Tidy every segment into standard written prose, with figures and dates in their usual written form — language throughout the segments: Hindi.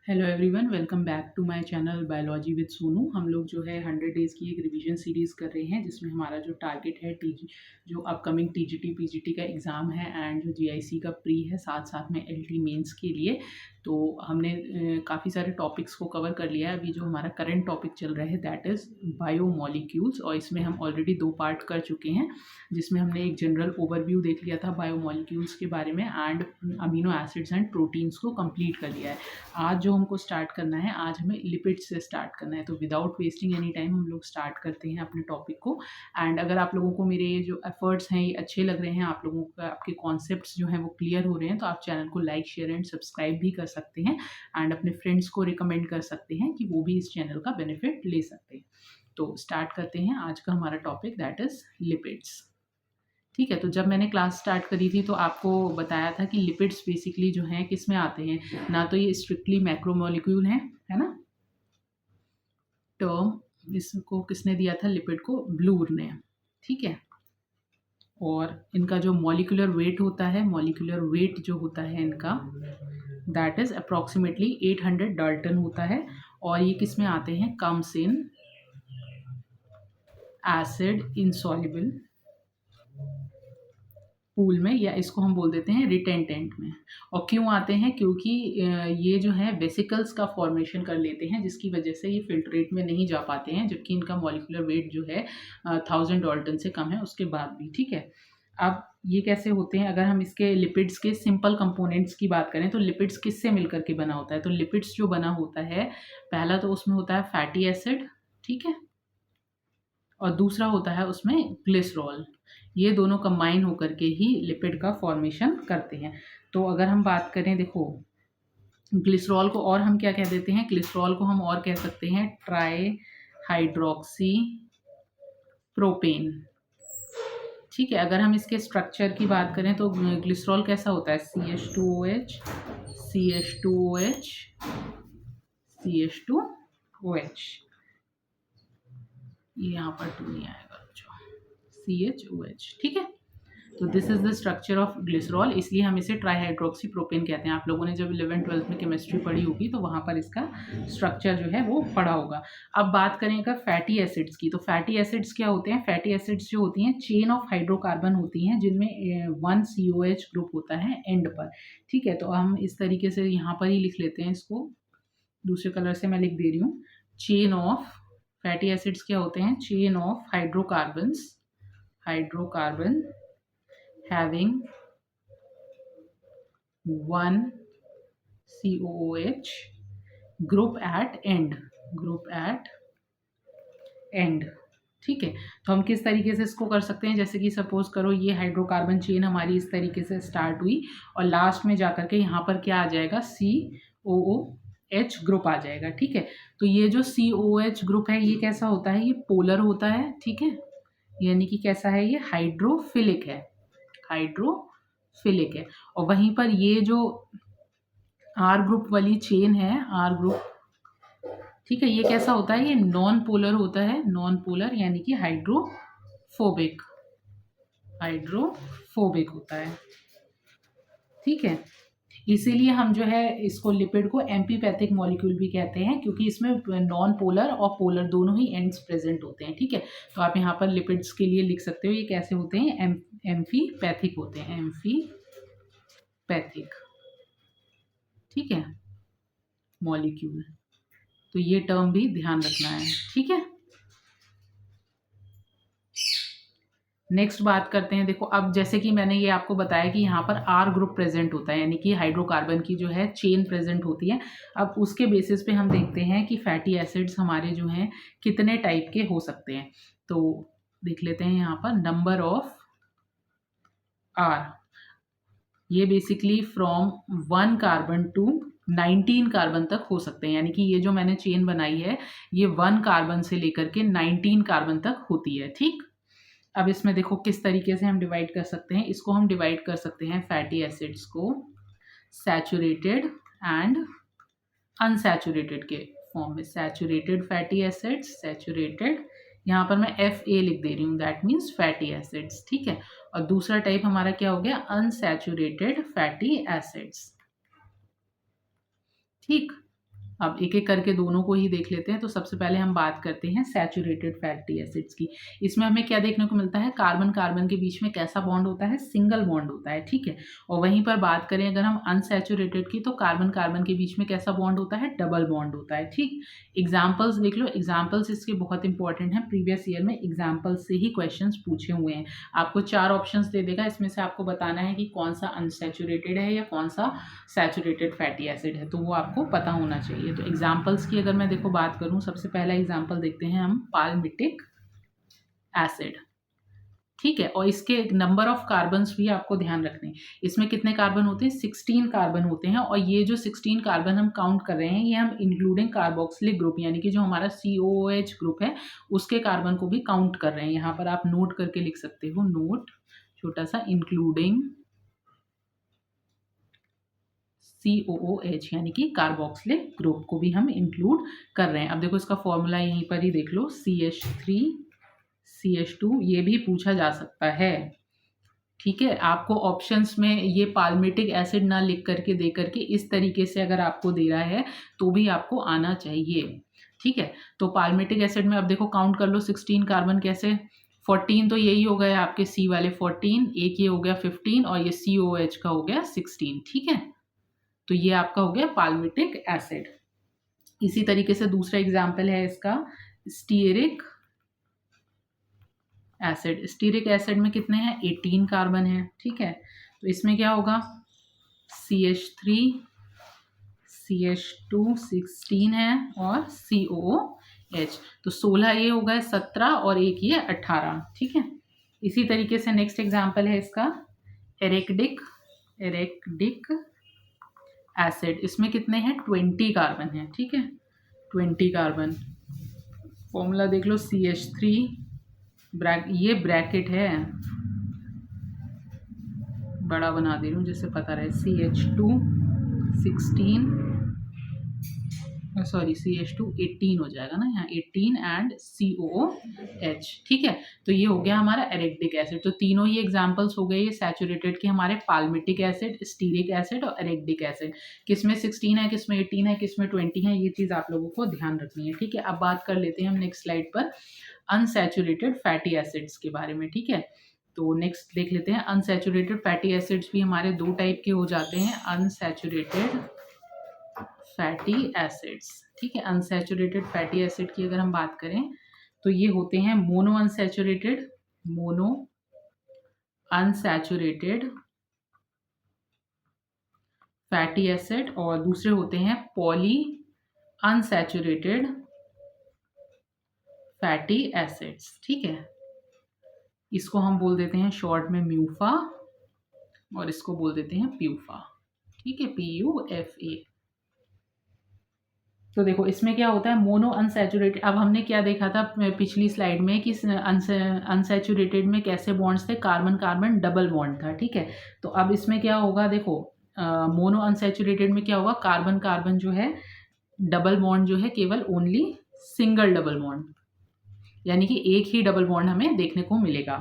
Hello everyone, welcome back to my channel biology with Sonu. हम लोग जो है 100 डेज़ की एक रिवीजन सीरीज़ कर रहे हैं, जिसमें हमारा जो टारगेट है जो अपकमिंग टीजीटी पीजीटी का एग्ज़ाम है एंड जो जीआईसी का प्री है, साथ साथ में एलटी मेंस के लिए। तो हमने काफ़ी सारे टॉपिक्स को कवर कर लिया है। अभी जो हमारा करंट टॉपिक चल रहा है दैट इज़ बायोमॉलिक्यूल्स, और इसमें हम ऑलरेडी 2 पार्ट कर चुके हैं, जिसमें हमने एक जनरल ओवरव्यू देख लिया था बायोमॉलिक्यूल्स के बारे में and amino acids and proteins को कंप्लीट कर लिया है। आज जो हमको स्टार्ट करना है, आज हमें लिपिड्स से स्टार्ट करना है। तो विदाउट वेस्टिंग एनी टाइम हम लोग स्टार्ट करते हैं अपने टॉपिक को। एंड अगर आप लोगों को मेरे ये जो एफर्ट्स हैं ये अच्छे लग रहे हैं, आप लोगों का आपके कॉन्सेप्ट्स जो हैं वो क्लियर हो रहे हैं, तो आप चैनल को लाइक शेयर एंड सब्सक्राइब भी कर सकते हैं एंड अपने फ्रेंड्स को रिकमेंड कर सकते हैं कि वो भी इस चैनल का बेनिफिट ले सकते हैं। तो स्टार्ट करते हैं आज का हमारा टॉपिक दैट इज़ लिपिड्स। ठीक है, तो जब मैंने क्लास स्टार्ट करी थी तो आपको बताया था कि लिपिड्स बेसिकली जो हैं किस में आते हैं। ना तो ये स्ट्रिक्टली मैक्रोमोलिक्यूल हैं, है ना। टर्म इसको किसने दिया था, लिपिड को ब्लूर ने। ठीक है, और इनका जो मॉलिक्यूलर वेट होता है, मॉलिक्यूलर वेट जो होता है इनका दैट इज़ अप्रॉक्सीमेटली 800 डाल्टन होता है। और ये किस में आते हैं, comes in acid insoluble pool में, या इसको हम बोल देते हैं रिटेंटेंट में। और क्यों आते हैं, क्योंकि ये जो है वेसिकल्स का फॉर्मेशन कर लेते हैं, जिसकी वजह से ये फिल्ट्रेट में नहीं जा पाते हैं, जबकि इनका मॉलिक्यूलर वेट जो है 1000 डाल्टन से कम है उसके बाद भी। ठीक है, अब ये कैसे होते हैं, अगर हम इसके लिपिड्स के सिंपल कंपोनेंट्स की बात करें तो लिपिड्स किससे मिलकर के बना होता है। तो लिपिड्स जो बना होता है, पहला तो उसमें होता है फैटी एसिड, ठीक है, और दूसरा होता है उसमें ग्लिसरॉल। ये दोनों कंबाइन होकर के ही लिपिड का फॉर्मेशन करते हैं। तो अगर हम बात करें, देखो ग्लिसरॉल को और हम क्या कह देते हैं, ग्लिसरॉल को हम और कह सकते हैं ट्राई हाइड्रोक्सी प्रोपेन। ठीक है, अगर हम इसके स्ट्रक्चर की बात करें तो ग्लिसरॉल कैसा होता है, CH2OH CH2OH CH2OH, ये यहाँ पर 2 नहीं आएगा, जो CHOH। ठीक है, तो this is the structure of glycerol, इसलिए हम इसे ट्राईहाइड्रोक्सी प्रोपेन कहते हैं। आप लोगों ने जब 11th-12th में केमिस्ट्री पढ़ी होगी तो वहाँ पर इसका स्ट्रक्चर जो है वो पढ़ा होगा। अब बात करें अगर फैटी एसिड्स की, तो फैटी एसिड्स क्या होते हैं, फैटी एसिड्स जो होती हैं चेन ऑफ हाइड्रोकार्बन होती हैं, जिनमें 1 COH ग्रुप होता है एंड पर। ठीक है, तो हम इस तरीके से यहाँ पर ही लिख लेते हैं इसको, दूसरे कलर से मैं लिख दे रही हूँ। चेन ऑफ फैटी एसिड्स क्या होते हैं, chain of hydrocarbon having 1 COOH group at end। ठीक है, तो हम किस तरीके से इसको कर सकते हैं, जैसे कि सपोज करो ये हाइड्रोकार्बन चेन हमारी इस तरीके से स्टार्ट हुई और लास्ट में जाकर के यहाँ पर क्या आ जाएगा, COOH ग्रुप आ जाएगा। ठीक है, तो ये जो COOH ग्रुप है ये कैसा होता है, ये पोलर होता है। ठीक है, यानी कि कैसा है, ये हाइड्रोफिलिक है, हाइड्रोफिलिक है। और वहीं पर ये जो आर ग्रुप वाली चेन है, आर ग्रुप, ठीक है, ये कैसा होता है, ये नॉन पोलर होता है, नॉन पोलर यानी कि हाइड्रोफोबिक होता है। ठीक है, इसीलिए हम जो है इसको लिपिड को एम्पीपैथिक मॉलिक्यूल भी कहते हैं, क्योंकि इसमें नॉन पोलर और पोलर दोनों ही एंड्स प्रेजेंट होते हैं। ठीक है, तो आप यहाँ पर लिपिड्स के लिए लिख सकते हो ये कैसे होते हैं, एम्फीपैथिक होते हैं, एम्फीपैथिक। ठीक है, मॉलिक्यूल, तो ये टर्म भी ध्यान रखना है। ठीक है, नेक्स्ट बात करते हैं। देखो, अब जैसे कि मैंने ये आपको बताया कि यहाँ पर आर ग्रुप प्रेजेंट होता है, यानी कि हाइड्रोकार्बन की जो है चेन प्रेजेंट होती है। अब उसके बेसिस पे हम देखते हैं कि फैटी एसिड्स हमारे जो हैं कितने टाइप के हो सकते हैं। तो देख लेते हैं यहाँ पर नंबर ऑफ आर, ये basically from 1 carbon to 19 carbon तक हो सकते हैं। यानी कि ये जो मैंने चेन बनाई है ये 1 कार्बन से लेकर के 19 कार्बन तक होती है। ठीक, अब इसमें देखो किस तरीके से हम डिवाइड कर सकते हैं, इसको हम डिवाइड कर सकते हैं फैटी एसिड्स को सैचुरेटेड एंड अनसैचुरेटेड के फॉर्म में। सैचुरेटेड फैटी एसिड्स, सैचुरेटेड, यहाँ पर मैं FA लिख दे रही हूँ, दैट मीन्स फैटी एसिड्स। ठीक है, और दूसरा टाइप हमारा क्या हो गया, अनसैचुरेटेड फैटी एसिड्स। ठीक, अब एक एक करके दोनों को ही देख लेते हैं। तो सबसे पहले हम बात करते हैं सैचुरेटेड फैटी एसिड्स की। इसमें हमें क्या देखने को मिलता है, कार्बन कार्बन के बीच में कैसा बॉन्ड होता है, सिंगल बॉन्ड होता है, ठीक है। और वहीं पर बात करें अगर हम अनसैचुरेटेड की, तो कार्बन कार्बन के बीच में कैसा बॉन्ड होता है, डबल बॉन्ड होता है, ठीक। एग्जाम्पल्स देख लो, एग्जाम्पल्स इसके बहुत इंपॉर्टेंट हैं, प्रीवियस ईयर में एग्जाम्पल्स से ही क्वेश्चन पूछे हुए हैं। आपको 4 ऑप्शंस दे देगा, इसमें से आपको बताना है कि कौन सा अनसैचुरेटेड है या कौन सा सैचुरेटेड फैटी एसिड है, तो वो आपको पता होना चाहिए। तो एग्जाम्पल्स की अगर मैं देखो बात करूं, सबसे पहला एग्जाम्पल देखते हैं हम, पाल्मिटिक एसिड, ठीक है। और इसके नंबर ऑफ कार्बन्स भी आपको ध्यान रखने हैं। इसमें कितने कार्बन होते हैं, 16 कार्बन होते हैं। और ये जो 16 कार्बन हम काउंट कर रहे हैं, ये हम इंक्लूडिंग कार्बोक्सिलिक ग्रुप, यानी कि जो हमारा COOH ग्रुप है उसके कार्बन को भी काउंट कर रहे हैं। यहाँ पर आप नोट करके लिख सकते हो, नोट छोटा सा, इंक्लूडिंग COOH यानी कि कार्बोक्सिलिक ग्रुप को भी हम इंक्लूड कर रहे हैं। अब देखो इसका फॉर्मूला यहीं पर ही देख लो, CH3 CH2, ये भी पूछा जा सकता है, ठीक है। आपको ऑप्शंस में ये पाल्मिटिक एसिड ना लिख करके दे करके इस तरीके से अगर आपको दे रहा है तो भी आपको आना चाहिए, ठीक है। तो पाल्मिटिक एसिड में अब देखो काउंट कर लो 16 कार्बन कैसे, 14 तो यही हो गया आपके C वाले 14, एक ये हो गया 15 और ये COH का हो गया 16, ठीक है। तो ये आपका हो गया पाल्मिटिक एसिड। इसी तरीके से दूसरा एग्जाम्पल है इसका, स्टीयरिक एसिड। स्टीरिक एसिड में कितने हैं, 18 कार्बन है, ठीक है। तो इसमें क्या होगा, CH3 CH2 16 है और COOH, तो 16 ये हो गए 17 और एक ये 18, ठीक है। इसी तरीके से नेक्स्ट एग्जाम्पल है इसका, एरेक्डिक एसिड। इसमें कितने हैं, 20 कार्बन है, ठीक है, 20 कार्बन। फॉर्मूला देख लो, CH3 ये ब्रैकेट है, बड़ा बना दे रही हूँ जिससे पता रहे, CH2 16, सॉरी CH2 18 हो जाएगा ना यहाँ, 18 एंड COOH, ठीक है। तो ये हो गया हमारा एरेक्टिक एसिड। तो तीनों ही एग्जांपल्स हो गए ये सैचुरेटेड के हमारे, पाल्मिटिक एसिड, स्टीरिक एसिड और एरेक्टिक एसिड। किसमें 16 है, किसमें 18 है, किसमें 20 है, ये चीज़ आप लोगों को ध्यान रखनी है, ठीक है। अब बात कर लेते हैं हम नेक्स्ट स्लाइड पर अनसैचुरेटेड फैटी एसिड्स के बारे में, ठीक है। तो नेक्स्ट देख लेते हैं, अनसैचुरेटेड फैटी एसिड्स भी हमारे 2 टाइप के हो जाते हैं, अनसैचुरेटेड फैटी एसिड्स, ठीक है। अनसैचुरेटेड फैटी एसिड की अगर हम बात करें तो ये होते हैं मोनो अनसैचुरेटेड फैटी एसिड, और दूसरे होते हैं पॉली अनसैचुरेटेड फैटी एसिड्स, ठीक है। इसको हम बोल देते हैं शॉर्ट में म्यूफा और इसको बोल देते हैं प्यूफा, ठीक है, PUFA। तो देखो इसमें क्या होता है, मोनो अनसैचुरेटेड। अब हमने क्या देखा था पिछली स्लाइड में कि अनसैचुरेटेड में कैसे बॉन्ड्स थे, कार्बन कार्बन डबल बॉन्ड था, ठीक है। तो अब इसमें क्या होगा, देखो मोनो अनसैचुरेटेड में क्या होगा, कार्बन कार्बन जो है डबल बॉन्ड जो है केवल ओनली सिंगल डबल बॉन्ड, यानी कि एक ही डबल बॉन्ड हमें देखने को मिलेगा।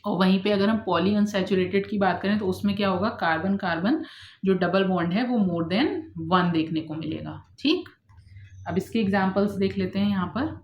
और वहीं पे अगर हम पॉली अनसैचुरेटेड की बात करें तो उसमें क्या होगा, कार्बन कार्बन जो डबल बॉन्ड है वो मोर देन 1 देखने को मिलेगा, ठीक। अब इसके एग्जाम्पल्स देख लेते हैं। यहाँ पर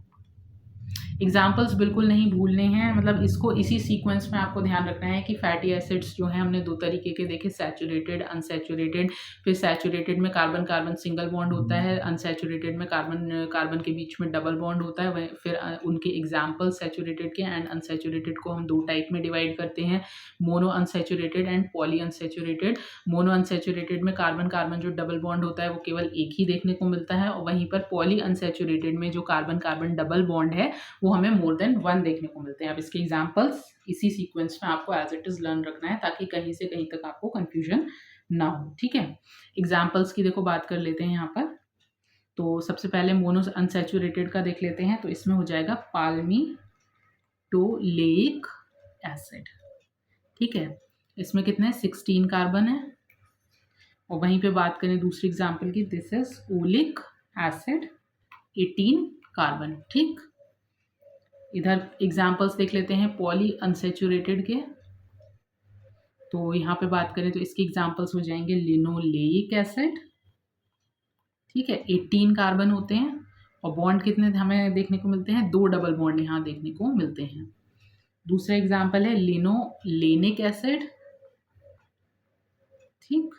एग्जाम्पल्स बिल्कुल नहीं भूलने हैं, मतलब इसको इसी सीक्वेंस में आपको ध्यान रखना है कि फैटी एसिड्स जो हैं हमने 2 तरीके के देखे, सैचुरेटेड अनसैचुरेटेड। फिर सैचुरेटेड में कार्बन कार्बन सिंगल बॉन्ड होता है, अनसैचुरेटेड में कार्बन कार्बन के बीच में डबल बॉन्ड होता है। वह फिर उनके एग्जाम्पल सैचुरेटेड के एंड अनसैचुरेटेड को हम 2 टाइप में डिवाइड करते हैं, mono unsaturated and poly unsaturated. Mono unsaturated में कार्बन कार्बन जो डबल बॉन्ड होता है वो केवल एक ही देखने को मिलता है, और वहीं पर पॉली अनसैचुरेटेड में जो कार्बन कार्बन डबल बॉन्ड है वो हमें मोर देन 1 देखने को मिलते हैं। अब इसके एग्जांपल्स इसी सीक्वेंस में आपको एज इट इज लर्न रखना है ताकि कहीं से कहीं तक आपको कंफ्यूजन ना हो, ठीक है। एग्जांपल्स की देखो बात कर लेते हैं यहाँ पर। तो सबसे पहले मोनो अनसैचुरेटेड का देख लेते हैं, तो इसमें हो जाएगा पाल्मिटोलेइक एसिड, ठीक है। इसमें कितने 16 कार्बन है। और वहीं पे बात करें दूसरी एग्जाम्पल की, this is oleic acid, 18 carbon, ठीक। इधर एग्जाम्पल्स देख लेते हैं पॉली अनसैचुरेटेड के। तो यहाँ पे बात करें तो इसके एग्जाम्पल्स हो जाएंगे लिनोलेइक एसिड, ठीक है, 18 कार्बन होते हैं और बॉन्ड कितने हमें देखने को मिलते हैं, 2 डबल बॉन्ड यहाँ देखने को मिलते हैं। दूसरा एग्जाम्पल है लिनोलेनिक एसिड। ठीक,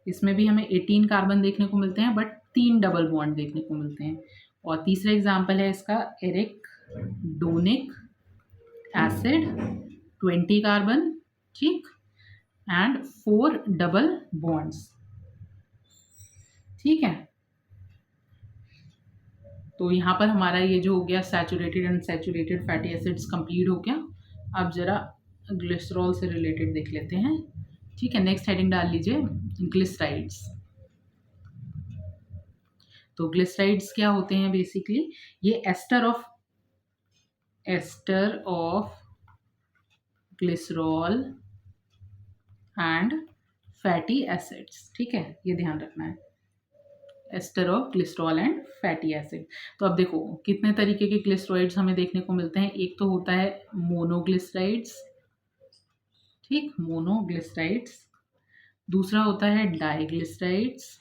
इसमें भी हमें 18 कार्बन देखने को मिलते हैं बट 3 डबल बॉन्ड देखने को मिलते हैं। और तीसरा एग्जाम्पल है इसका एरिकडोनिक एसिड, 20 कार्बन, ठीक, एंड 4 डबल बॉन्ड्स। ठीक है, तो यहाँ पर हमारा ये जो हो गया saturated and saturated fatty acids complete हो गया। अब जरा ग्लिसरॉल से रिलेटेड देख लेते हैं। ठीक है, नेक्स्ट हेडिंग डाल लीजिए ग्लिसराइड्स। तो ग्लिसराइड्स क्या होते हैं बेसिकली, ये ester of glycerol and fatty acids. ठीक है, ये ध्यान रखना है, ester of glycerol and fatty acid. तो अब देखो कितने तरीके के ग्लिसरॉइड्स हमें देखने को मिलते हैं। एक तो होता है मोनोग्लिसराइड्स, ठीक, मोनोग्लिसराइड्स। दूसरा होता है डाइग्लिसराइड्स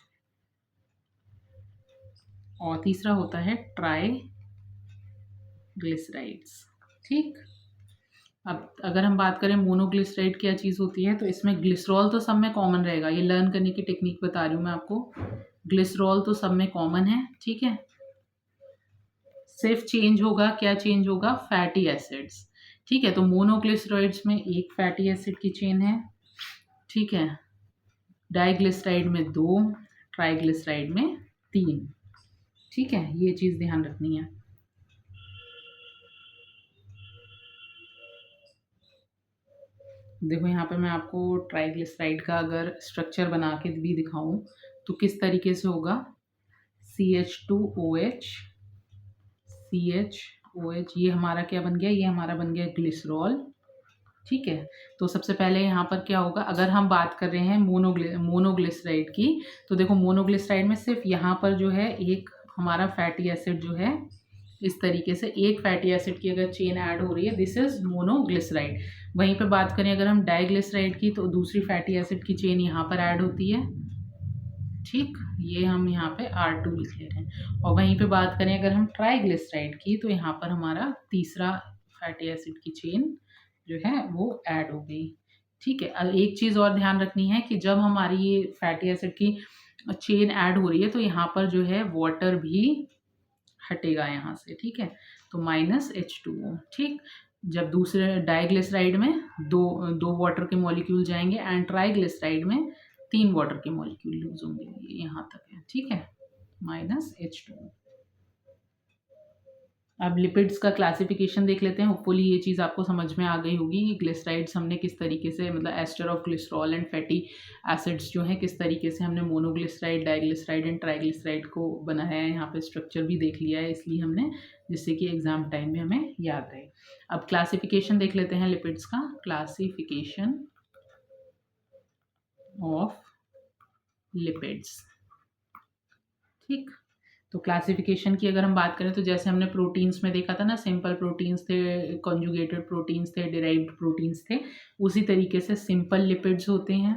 और तीसरा होता है ट्राइग्लिसराइड्स। ठीक, अब अगर हम बात करें मोनोग्लिसराइड क्या चीज़ होती है, तो इसमें ग्लिसरॉल तो सब में कॉमन रहेगा। ये लर्न करने की टेक्निक बता रही हूँ मैं आपको। ग्लिसरॉल तो सब में कॉमन है, ठीक है, सिर्फ चेंज होगा, क्या चेंज होगा, फैटी एसिड्स। ठीक है, तो मोनोग्लिसराइड्स में एक फैटी एसिड की चेन है, ठीक है, डाइग्लिसराइड में 2, ट्राइग्लिसराइड में 3। ठीक है, ये चीज़ ध्यान रखनी है। देखो यहाँ पे मैं आपको ट्राइग्लिसराइड का अगर स्ट्रक्चर बना के भी दिखाऊं तो किस तरीके से होगा, CH2OH, CHOH, ये हमारा क्या बन गया, ये हमारा बन गया ग्लिसरॉल। ठीक है, तो सबसे पहले यहाँ पर क्या होगा, अगर हम बात कर रहे हैं मोनोग्लिसराइड की, तो देखो मोनोग्लिसराइड में सिर्फ यहाँ पर जो है एक हमारा फैटी एसिड जो है, इस तरीके से एक फैटी एसिड की अगर चेन ऐड हो रही है, दिस इज मोनोग्लिसराइड। वहीं पे बात करें अगर हम डाइग्लिसराइड की, तो दूसरी फैटी एसिड की चेन यहाँ पर ऐड होती है। ठीक, ये हम यहाँ पे R2 लिख ले रहे हैं। और वहीं पे बात करें अगर हम ट्राइग्लिसराइड की, तो यहाँ पर हमारा तीसरा फैटी एसिड की चेन जो है वो ऐड हो गई। ठीक है, अब एक चीज़ और ध्यान रखनी है कि जब हमारी ये फैटी एसिड की चेन ऐड हो रही है, तो यहाँ पर जो है वाटर भी हटेगा यहाँ से। ठीक है, तो -H2O। ठीक, जब दूसरे डाइग्लिसराइड में दो वाटर के मॉलिक्यूल जाएंगे एंड ट्राइग्लिसराइड में 3 वाटर के मॉलिक्यूल यूज होंगे। ये यहाँ तक है, ठीक है, -H2O। अब लिपिड्स का क्लासिफिकेशन देख लेते हैं। होपफुली ये चीज़ आपको समझ में आ गई होगी कि ग्लिसराइड्स हमने किस तरीके से, मतलब ester of glycerol and fatty acids जो है किस तरीके से हमने मोनोग्लिसराइड, डाइग्लिसराइड एंड ट्राइग्लिसराइड को बनाया है। यहाँ पे स्ट्रक्चर भी देख लिया है इसलिए हमने, जिससे कि एग्जाम टाइम में हमें याद रहे। अब क्लासिफिकेशन देख लेते हैं लिपिड्स का। क्लासिफिकेशन ऑफ लिपिड्स, ठीक, तो क्लासिफिकेशन की अगर हम बात करें तो जैसे हमने प्रोटीन्स में देखा था ना, सिंपल प्रोटीन्स थे, कॉन्जुगेटेड प्रोटीन्स थे, डिराइव्ड प्रोटीन्स थे, उसी तरीके से सिंपल लिपिड्स होते हैं।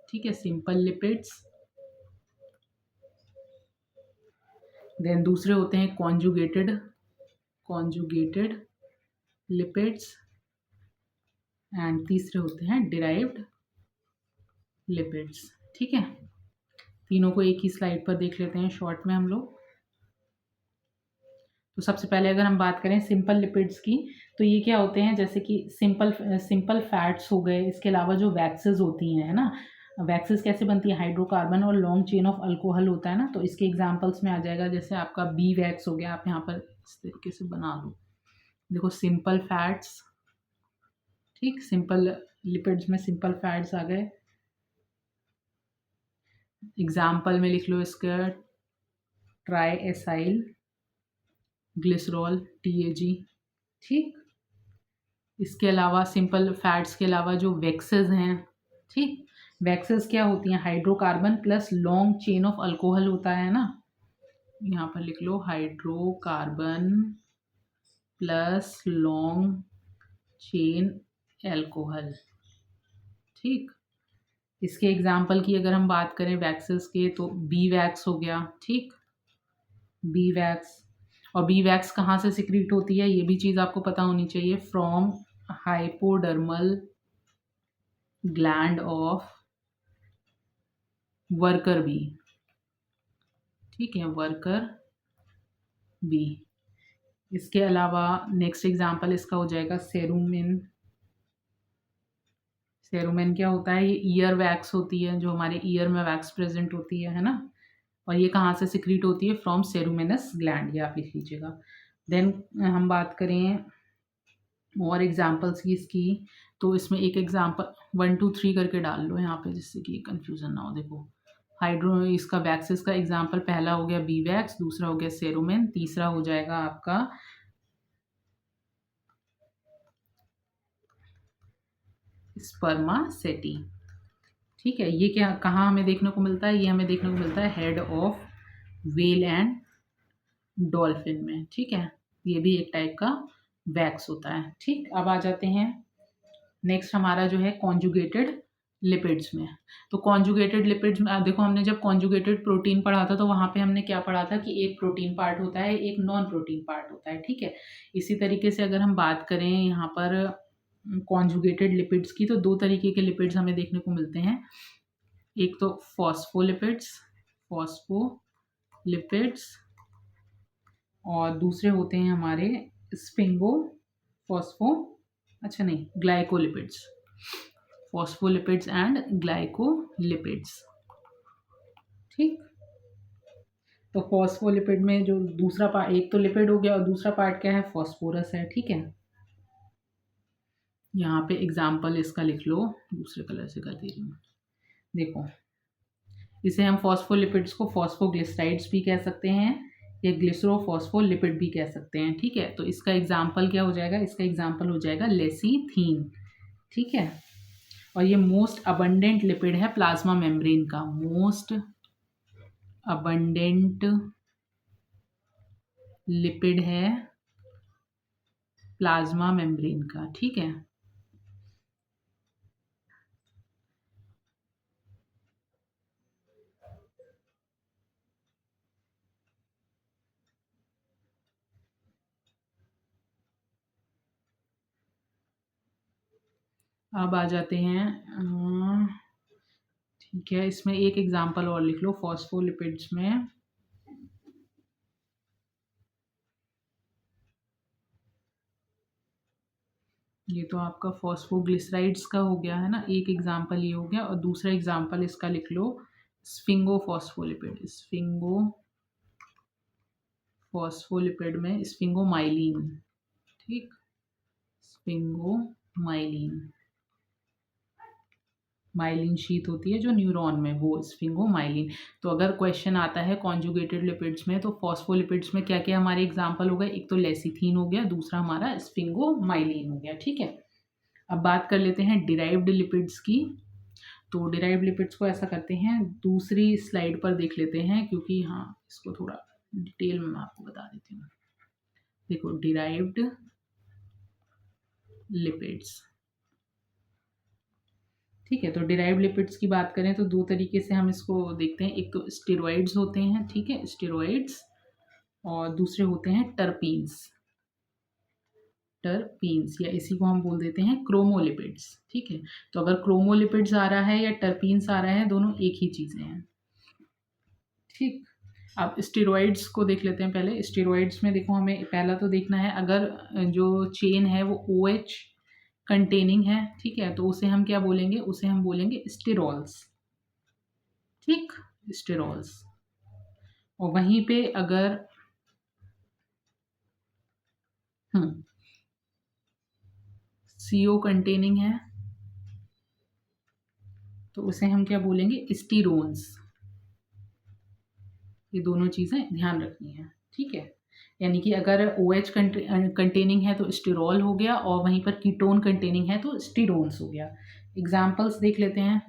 ठीक है, सिंपल लिपिड्स। देन दूसरे होते हैं कॉन्जुगेटेड लिपिड्स एंड तीसरे होते हैं डिराइव्ड लिपिड्स। ठीक है, तीनों को एक ही स्लाइड पर देख लेते हैं शॉर्ट में हम लोग। तो सबसे पहले अगर हम बात करें सिंपल लिपिड्स की, तो ये क्या होते हैं, जैसे कि सिंपल फैट्स हो गए, इसके अलावा जो वैक्सेस होती हैं, है ना, वैक्सेस कैसे बनती है, हाइड्रोकार्बन और लॉन्ग चेन ऑफ अल्कोहल होता है ना, तो इसके एग्जांपल्स में आ जाएगा। जैसे आपका बी वैक्स हो गया, आप यहाँ पर इस तरीके से बना लो, देखो सिंपल फैट्स। ठीक, सिंपल लिपिड्स में सिंपल फैट्स आ गए। एग्जाम्पल में लिख लो इसका, ट्राई एसाइल ग्लिसरॉल, TAG। ठीक, इसके अलावा सिंपल फैट्स के अलावा जो वैक्सेस हैं, ठीक, वैक्सेस क्या होती हैं, hydrocarbon plus long chain of alcohol होता है ना, यहाँ पर लिख लो hydrocarbon plus long chain alcohol. ठीक, इसके एग्जाम्पल की अगर हम बात करें वैक्सेस के, तो बी वैक्स हो गया, ठीक, बी वैक्स। और बी वैक्स कहाँ से सिक्रीट होती है, ये भी चीज़ आपको पता होनी चाहिए, from hypodermal gland of worker bee, ठीक है, वर्कर बी। इसके अलावा नेक्स्ट एग्जाम्पल इसका हो जाएगा सेरुमिन। सेरुमिन क्या होता है, ये ईयर वैक्स होती है, जो हमारे ईयर में वैक्स प्रेजेंट होती है ना, और ये कहाँ से सिक्रीट होती है, फ्रॉम सेरुमिनस ग्लैंड, ये आप लिख लीजिएगा। देन हम बात करें और एग्जाम्पल्स की इसकी, तो इसमें एक एग्जाम्पल 1 2 3 करके डाल लो यहाँ पे, जिससे कि कन्फ्यूजन ना हो। देखो हाइड्रो, इसका वैक्सेस का एग्जाम्पल पहला हो गया बी वैक्स, दूसरा हो गया सेरुमिन, तीसरा हो जाएगा आपका स्पर्मासेटी, ठीक है। ये क्या कहाँ हमें देखने को मिलता है, ये हमें देखने को मिलता है head of whale and dolphin में, ठीक है। ये भी एक टाइप का वैक्स होता है, ठीक। अब आ जाते हैं नेक्स्ट हमारा जो है कॉन्जुगेटेड लिपिड्स में। तो कॉन्जुगेटेड लिपिड्स में देखो, हमने जब कॉन्जुगेटेड प्रोटीन पढ़ा था तो वहाँ पे हमने क्या पढ़ा था कि एक प्रोटीन पार्ट होता है, एक नॉन प्रोटीन पार्ट होता है, ठीक है। इसी तरीके से अगर हम बात करें यहाँ पर कॉन्जुगेटेड लिपिड्स की, तो दो तरीके के लिपिड्स हमें देखने को मिलते हैं। एक तो फॉस्फोलिपिड्स, फॉस्फोलिपिड्स, और दूसरे होते हैं हमारे स्पिंगो फॉस्फो, अच्छा नहीं, ग्लाइकोलिपिड्स, फॉस्फोलिपिड्स एंड ग्लाइकोलिपिड्स, ठीक। तो फॉस्फोलिपिड में जो दूसरा पार्ट, एक तो लिपिड हो गया और दूसरा पार्ट क्या है, फॉस्फोरस है, ठीक है। यहाँ पे एग्जाम्पल इसका लिख लो, दूसरे कलर से कर दे रही हूँ। देखो, इसे हम फॉस्फोलिपिड्स को फॉस्फोग्लिसराइड्स भी कह सकते हैं या ग्लिसरोफॉस्फोलिपिड भी कह सकते हैं, ठीक है। तो इसका एग्जाम्पल क्या हो जाएगा, इसका एग्जाम्पल हो जाएगा लेसीथीन, ठीक है। और ये मोस्ट अबंडेंट लिपिड है प्लाज्मा मेम्ब्रेन का, मोस्ट अबंडेंट लिपिड है प्लाज्मा मेम्ब्रेन का, ठीक है। अब आ जाते हैं, ठीक है, इसमें एक एग्जाम्पल और लिख लो फॉस्फोलिपिड्स में। ये तो आपका फॉस्फोग्लिसराइड्स का हो गया है ना, एक एग्जाम्पल ये हो गया, और दूसरा एग्जाम्पल इसका लिख लो स्फिंगोफॉस्फोलिपिड, स्फिंगोफॉस्फोलिपिड में स्फिंगोमाइलिन, ठीक, स्फिंगोमाइलिन, माइलिन शीथ होती है जो न्यूरॉन में, वो स्फिंगोमाइलिन। तो अगर क्वेश्चन आता है कॉन्जुगेटेड लिपिड्स में, तो फॉस्फोलिपिड्स में क्या क्या हमारे एग्जाम्पल हो गए, एक तो लेसिथीन हो गया, दूसरा हमारा स्फिंगोमाइलिन हो गया, ठीक है। अब बात कर लेते हैं डिराइव्ड लिपिड्स की। तो डिराइव्ड लिपिड्स को ऐसा करते हैं, दूसरी स्लाइड पर देख लेते हैं, क्योंकि हाँ इसको थोड़ा डिटेल में मैं आपको बता देती हूँ। देखो डिराइव्ड लिपिड्स, ठीक है। तो डिराइव्ड लिपिड्स की बात करें तो दो तरीके से हम इसको देखते हैं, एक तो स्टेरॉइड्स होते हैं, ठीक है, स्टेरॉइड्स, और दूसरे होते हैं टर्पीन्स, टर्पीन्स, या इसी को हम बोल देते हैं क्रोमोलिपिड्स, ठीक है। तो अगर क्रोमोलिपिड्स आ रहा है या टर्पीन्स आ रहा है, दोनों एक ही चीज़ें हैं, ठीक। अब स्टेरॉइड्स को देख लेते हैं पहले। स्टेरॉइड्स में देखो, हमें पहला तो देखना है, अगर जो चेन है वो OH कंटेनिंग है, ठीक है, तो उसे हम क्या बोलेंगे, उसे हम बोलेंगे स्टेरॉल्स, ठीक, स्टेरॉल्स। और वहीं पे अगर CO कंटेनिंग है, तो उसे हम क्या बोलेंगे, स्टीरोन्स। ये दोनों चीज़ें ध्यान रखनी है, ठीक है। यानी कि अगर OH कंटेनिंग है तो स्टीरोल हो गया, और वहीं पर कीटोन कंटेनिंग है तो स्टीरोन्स हो गया। एग्जाम्पल्स देख लेते हैं।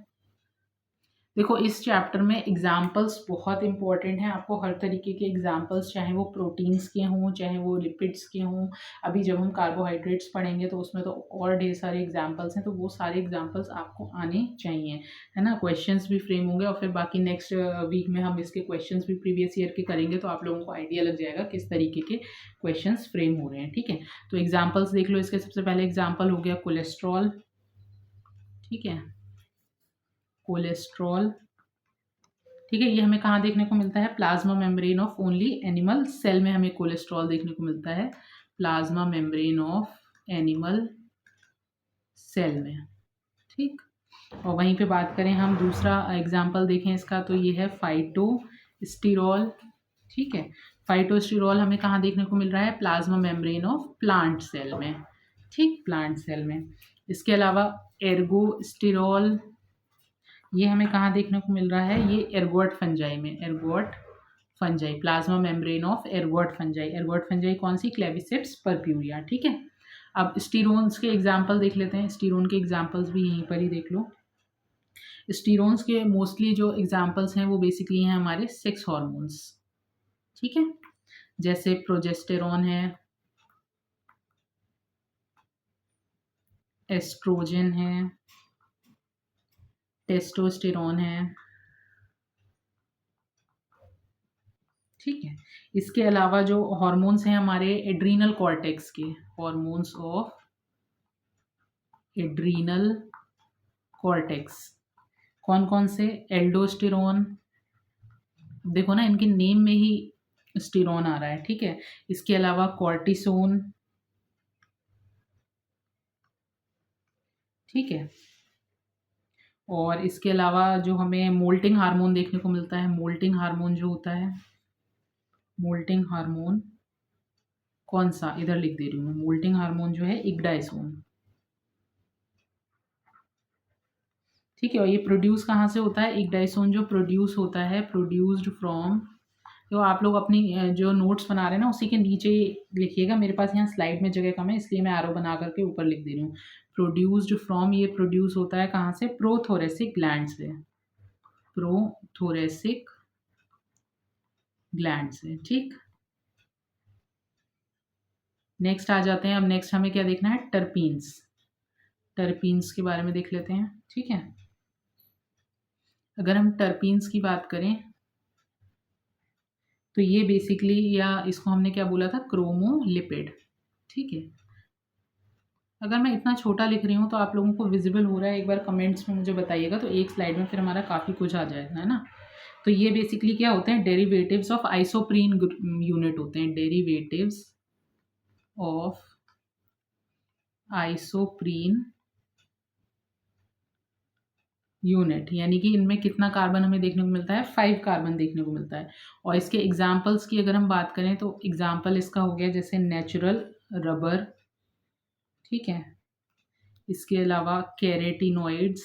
देखो इस चैप्टर में एग्जाम्पल्स बहुत इंपॉर्टेंट हैं। आपको हर तरीके के एग्जाम्पल्स, चाहे वो प्रोटीन्स के हों चाहे वो लिपिड्स के हों, अभी जब हम कार्बोहाइड्रेट्स पढ़ेंगे तो उसमें तो और ढेर सारे एग्जाम्पल्स हैं, तो वो सारे एग्जाम्पल्स आपको आने चाहिए, है ना। क्वेश्चंस भी फ्रेम होंगे और फिर बाकी नेक्स्ट वीक में हम इसके क्वेश्चंस भी प्रीवियस ईयर के करेंगे, तो आप लोगों को आइडिया लग जाएगा किस तरीके के क्वेश्चन फ्रेम हो रहे हैं, ठीक है। तो एग्जाम्पल्स देख लो। इसके सबसे पहले एग्जाम्पल हो गया कोलेस्ट्रॉल, ठीक है, कोलेस्ट्रॉल, ठीक है। ये हमें कहाँ देखने को मिलता है? Plasma membrane of only animal cell में हमें कोलेस्ट्रॉल देखने को मिलता है, plasma membrane of animal cell में, ठीक। और वहीं पे बात करें हम, दूसरा एग्जाम्पल देखें इसका, तो ये है फाइटोस्टिरॉल, ठीक है। फाइटोस्टिरॉल हमें कहाँ देखने को मिल रहा है? Plasma membrane of plant cell में, ठीक, प्लांट सेल में। इसके अलावा एर्गोस्टिरॉल, ये हमें कहाँ देखने को मिल रहा है? ये एर्गोट फंजाई में, ergot fungi, plasma membrane of ergot fungi. Ergot fungi कौन सी? क्लेविसेप्स परप्यूरिया, ठीक है। अब स्टीरोन्स के एग्जाम्पल देख लेते हैं। स्टीरोन के एग्जाम्पल्स भी यहीं पर ही देख लो। स्टीरोन्स के मोस्टली जो एग्जाम्पल्स हैं वो बेसिकली हैं हमारे सेक्स हॉर्मोन्स, ठीक है, जैसे प्रोजेस्टेरॉन है, एस्ट्रोजन है, टेस्टोस्टेरॉन है, ठीक है। इसके अलावा जो हॉर्मोन्स हैं हमारे एड्रीनल कॉर्टेक्स के, हॉर्मोन्स ऑफ एड्रीनल कॉर्टेक्स, कौन कौन से? एल्डोस्टेरॉन, देखो ना इनके नेम में ही स्टेरॉन आ रहा है, ठीक है। इसके अलावा कॉर्टिसोन, ठीक है। और इसके अलावा जो हमें मोल्टिंग हार्मोन देखने को मिलता है, मोल्टिंग हार्मोन जो होता है, मोल्टिंग हार्मोन कौन सा? इधर लिख दे रही हूँ, मोल्टिंग हार्मोन जो है इग्डाइसोन, ठीक है। और ये प्रोड्यूस कहाँ से होता है? इग्डाइसोन जो प्रोड्यूस होता है, प्रोड्यूस्ड फ्रॉम, तो आप लोग अपनी जो नोट्स बना रहे हैं ना उसी के नीचे लिखिएगा। मेरे पास यहाँ स्लाइड में जगह कम है इसलिए मैं आरो बना करके ऊपर लिख दे रही हूँ। प्रोड्यूस्ड फ्रॉम, ये प्रोड्यूस होता है कहाँ से? प्रोथोरेसिक ग्लैंड से, प्रोथोरेसिक ग्लैंड से, ठीक। नेक्स्ट आ जाते हैं। अब नेक्स्ट हमें क्या देखना है? टर्पीन्स, टर्पीन्स के बारे में देख लेते हैं, ठीक है। अगर हम टर्पीन्स की बात करें तो ये बेसिकली, या इसको हमने क्या बोला था? क्रोमोलिपिड, ठीक है। अगर मैं इतना छोटा लिख रही हूँ तो आप लोगों को विजिबल हो रहा है? एक बार कमेंट्स में मुझे बताइएगा, तो एक स्लाइड में फिर हमारा काफ़ी कुछ आ जाएगा, है ना। तो ये बेसिकली क्या होते हैं? डेरिवेटिव्स ऑफ आइसोप्रीन यूनिट होते हैं, डेरिवेटिव्स ऑफ आइसोप्रीन यूनिट, यानी कि इनमें कितना कार्बन हमें देखने को मिलता है? 5 कार्बन देखने को मिलता है। और इसके एग्जाम्पल्स की अगर हम बात करें तो एग्जाम्पल इसका हो गया जैसे नेचुरल रबर, ठीक है। इसके अलावा कैरेटिनोइड्स,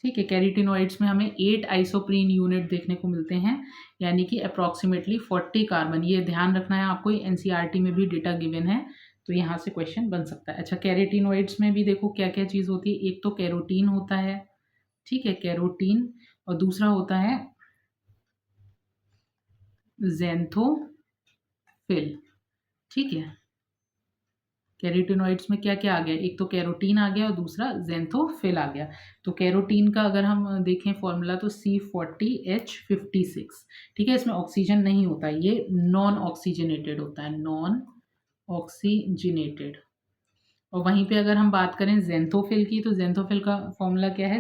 ठीक है। कैरेटिनोइड्स में हमें 8 आइसोप्रीन यूनिट देखने को मिलते हैं, यानी कि अप्रॉक्सीमेटली 40 कार्बन। ये ध्यान रखना है आपको, एनसीईआरटी में भी डेटा गिवन है, तो यहाँ से क्वेश्चन बन सकता है। अच्छा, कैरेटिनोइड्स में भी देखो क्या क्या चीज़ होती है। एक तो कैरोटीन होता है, ठीक है, कैरोटीन, और दूसरा होता है ज़ैंथोफिल, ठीक है। कैरोटीनॉइड्स में क्या क्या आ गया? एक तो कैरोटीन आ गया और दूसरा ज़ैंथोफिल आ गया। तो कैरोटीन का अगर हम देखें फॉर्मूला तो C40H56, ठीक है। इसमें ऑक्सीजन नहीं होता, ये नॉन ऑक्सीजनेटेड होता है, नॉन ऑक्सीजनेटेड। और वहीं पे अगर हम बात करें ज़ैंथोफिल की, तो ज़ैंथोफिल का फॉर्मूला क्या है?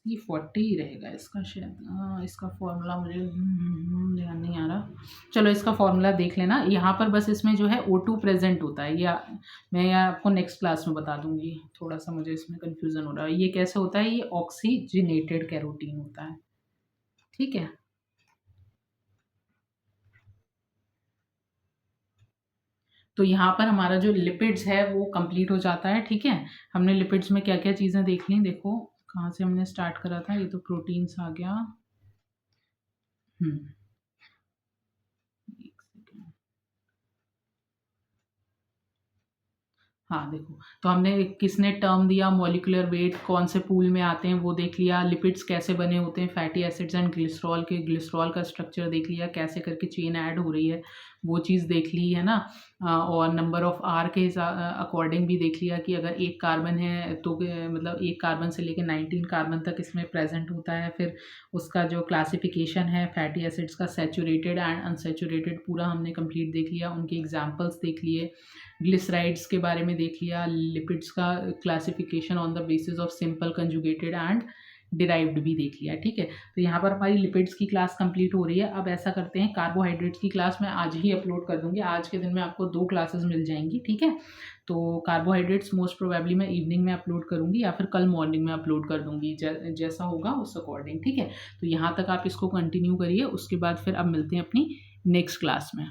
C40 रहेगा इसका शायद, इसका फॉर्मूला मुझे ध्यान नहीं आ रहा। चलो इसका फॉर्मूला देख लेना। यहाँ पर बस इसमें जो है O2 प्रेजेंट होता है, या मैं आपको नेक्स्ट क्लास में बता दूंगी। थोड़ा सा मुझे इसमें कन्फ्यूज़न हो रहा है। ये कैसे होता है? ये ऑक्सीजनेटेड कैरोटीन होता है, ठीक है। तो यहाँ पर हमारा जो लिपिड्स है वो कंप्लीट हो जाता है, ठीक है। हमने लिपिड्स में क्या क्या चीज़ें देख ली, देखो कहाँ से हमने स्टार्ट करा था। ये तो प्रोटीन्स आ गया, एक सेकेंड। हाँ, देखो, तो हमने किसने टर्म दिया, मॉलिक्यूलर वेट कौन से पूल में आते हैं वो देख लिया, लिपिड्स कैसे बने होते हैं, फैटी एसिड्स एंड ग्लिसरॉल के ग्लिसरॉल का स्ट्रक्चर देख लिया, कैसे करके चेन ऐड हो रही है वो चीज़ देख ली है ना। और नंबर ऑफ आर के अकॉर्डिंग भी देख लिया कि अगर एक कार्बन है तो मतलब एक कार्बन से लेकर 19 कार्बन तक इसमें प्रेजेंट होता है। फिर उसका जो क्लासिफिकेशन है फैटी एसिड्स का, सैचुरेटेड एंड अनसैचुरेटेड, पूरा हमने कंप्लीट देख लिया, उनके एग्जांपल्स देख लिए, ग्लिसराइड्स के बारे में देख लिया, लिपिड्स का classification on the basis of simple conjugated and derived भी देख लिया। ठीक है, तो यहाँ पर हमारी लिपिड्स की क्लास कंप्लीट हो रही है। अब ऐसा करते हैं, कार्बोहाइड्रेट्स की क्लास मैं आज ही अपलोड कर दूंगी, आज के दिन में आपको 2 क्लासेस मिल जाएंगी। ठीक है, तो कार्बोहाइड्रेट्स मोस्ट प्रोबेबली मैं इवनिंग में अपलोड करूंगी या फिर कल मॉर्निंग में अपलोड कर दूंगी, जैसा होगा उस अकॉर्डिंग। ठीक है, तो यहाँ तक आप इसको कंटिन्यू करिए, उसके बाद फिर अब मिलते हैं अपनी नेक्स्ट क्लास में।